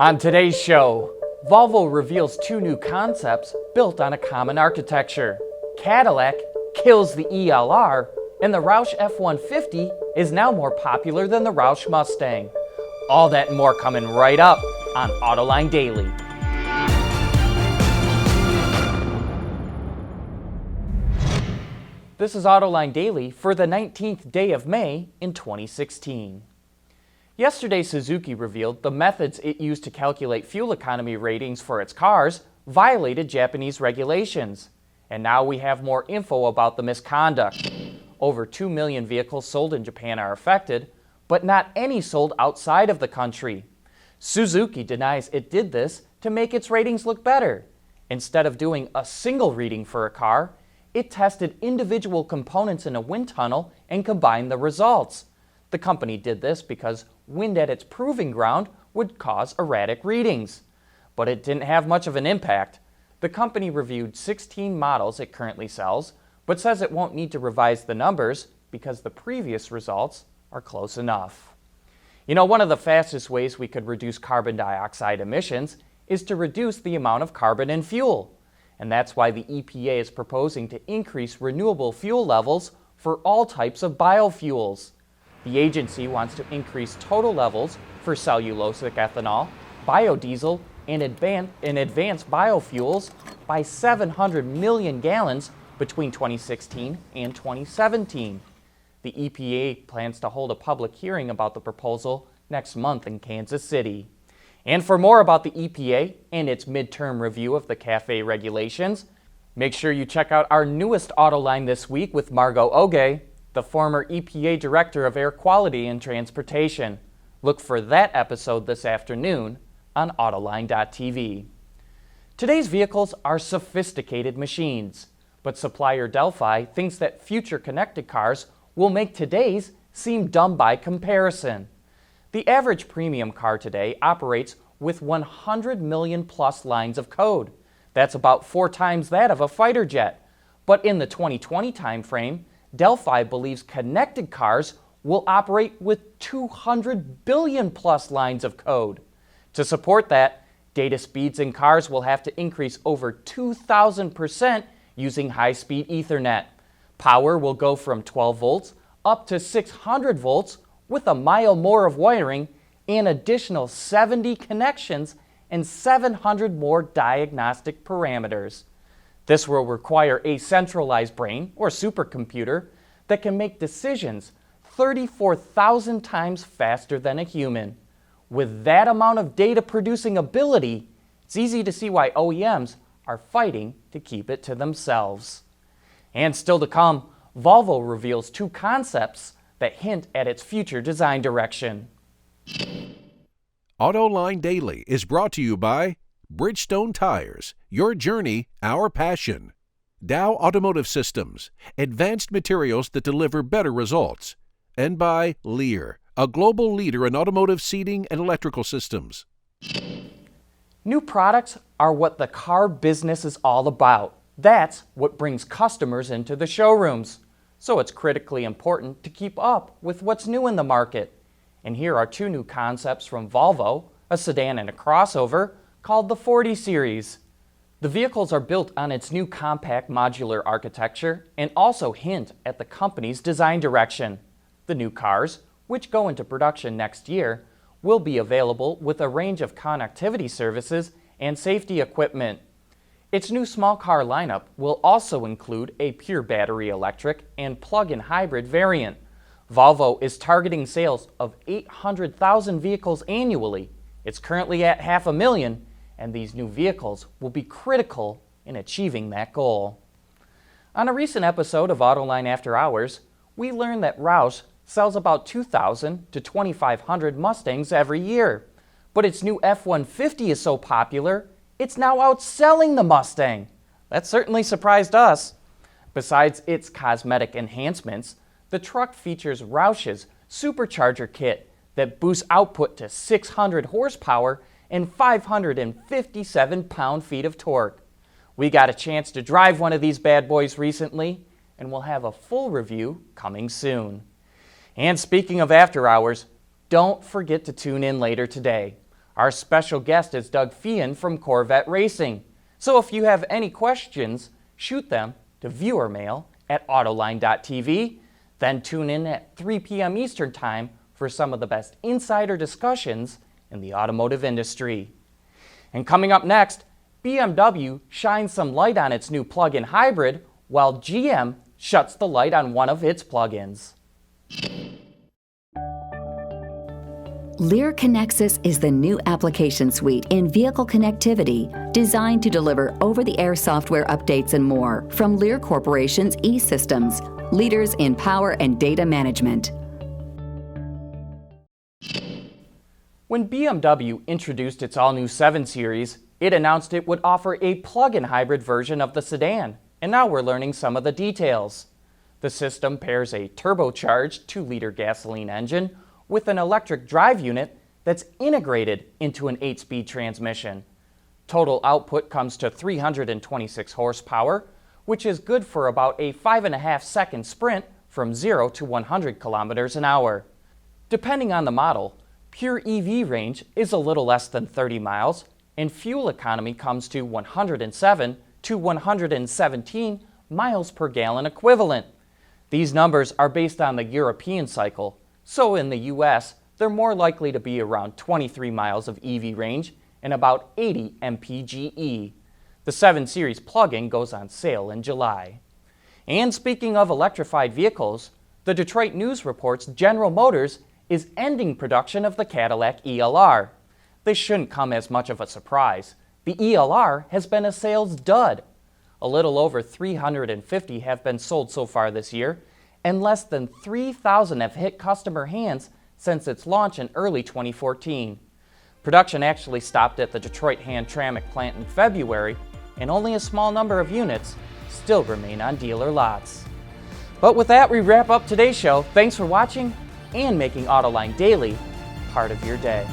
On today's show, Volvo reveals two new concepts built on a common architecture. Cadillac kills the ELR, and the Roush F-150 is now more popular than the Roush Mustang. All that and more coming right up on Autoline Daily. This is Autoline Daily for the 19th day of May in 2016. Yesterday, Suzuki revealed the methods it used to calculate fuel economy ratings for its cars violated Japanese regulations. And now we have more info about the misconduct. Over 2 million vehicles sold in Japan are affected, but not any sold outside of the country. Suzuki denies it did this to make its ratings look better. Instead of doing a single reading for a car, it tested individual components in a wind tunnel and combined the results. The company did this because wind at its proving ground would cause erratic readings. But it didn't have much of an impact. The company reviewed 16 models it currently sells, but says it won't need to revise the numbers because the previous results are close enough. You know, one of the fastest ways we could reduce carbon dioxide emissions is to reduce the amount of carbon in fuel. And that's why the EPA is proposing to increase renewable fuel levels for all types of biofuels. The agency wants to increase total levels for cellulosic ethanol, biodiesel, and advanced biofuels by 700 million gallons between 2016 and 2017. The EPA plans to hold a public hearing about the proposal next month in Kansas City. And for more about the EPA and its midterm review of the CAFE regulations, make sure you check out our newest Autoline this week with Margot Oge, the former EPA Director of Air Quality and Transportation. Look for that episode this afternoon on Autoline.tv. Today's vehicles are sophisticated machines, but supplier Delphi thinks that future connected cars will make today's seem dumb by comparison. The average premium car today operates with 100 million plus lines of code. That's about 4 times that of a fighter jet. But in the 2020 timeframe, Delphi believes connected cars will operate with 200 billion plus lines of code. To support that, data speeds in cars will have to increase over 2,000% using high-speed Ethernet. Power will go from 12 volts up to 600 volts with a mile more of wiring, an additional 70 connections, and 700 more diagnostic parameters. This will require a centralized brain or supercomputer that can make decisions 34,000 times faster than a human. With that amount of data producing ability, it's easy to see why OEMs are fighting to keep it to themselves. And still to come, Volvo reveals 2 concepts that hint at its future design direction. Autoline Daily is brought to you by Bridgestone Tires, your journey, our passion. Dow Automotive Systems, advanced materials that deliver better results. And by Lear, a global leader in automotive seating and electrical systems. New products are what the car business is all about. That's what brings customers into the showrooms. So it's critically important to keep up with what's new in the market. And here are 2 new concepts from Volvo, a sedan and a crossover, called the 40 Series. The vehicles are built on its new compact modular architecture and also hint at the company's design direction. The new cars, which go into production next year, will be available with a range of connectivity services and safety equipment. Its new small car lineup will also include a pure battery electric and plug-in hybrid variant. Volvo is targeting sales of 800,000 vehicles annually. It's currently at 500,000, and these new vehicles will be critical in achieving that goal. On a recent episode of Autoline After Hours, we learned that Roush sells about 2,000 to 2,500 Mustangs every year. But its new F-150 is so popular, it's now outselling the Mustang. That certainly surprised us. Besides its cosmetic enhancements, the truck features Roush's supercharger kit that boosts output to 600 horsepower and 557 pound-feet of torque. We got a chance to drive one of these bad boys recently, and we'll have a full review coming soon. And speaking of after hours, don't forget to tune in later today. Our special guest is Doug Feehan from Corvette Racing. So if you have any questions, shoot them to viewermail@autoline.tv, then tune in at 3 p.m. Eastern Time for some of the best insider discussions in the automotive industry. And coming up next, BMW shines some light on its new plug-in hybrid, while GM shuts the light on one of its plug-ins. Lear Connexus is the new application suite in vehicle connectivity designed to deliver over-the-air software updates and more from Lear Corporation's E-Systems, leaders in power and data management. When BMW introduced its all-new 7 Series, it announced it would offer a plug-in hybrid version of the sedan, and now we're learning some of the details. The system pairs a turbocharged 2-liter gasoline engine with an electric drive unit that's integrated into an 8-speed transmission. Total output comes to 326 horsepower, which is good for about a 5.5-second sprint from 0 to 100 kilometers an hour. Depending on the model, pure EV range is a little less than 30 miles, and fuel economy comes to 107 to 117 miles per gallon equivalent. These numbers are based on the European cycle, so in the US, they're more likely to be around 23 miles of EV range and about 80 mpge. The 7 Series plug-in goes on sale in July. And speaking of electrified vehicles, the Detroit News reports General Motors is ending production of the Cadillac ELR. This shouldn't come as much of a surprise. The ELR has been a sales dud. A little over 350 have been sold so far this year, and less than 3,000 have hit customer hands since its launch in early 2014. Production actually stopped at the Detroit Hamtramck plant in February, and only a small number of units still remain on dealer lots. But with that, we wrap up today's show. Thanks for watching and making Autoline Daily part of your day.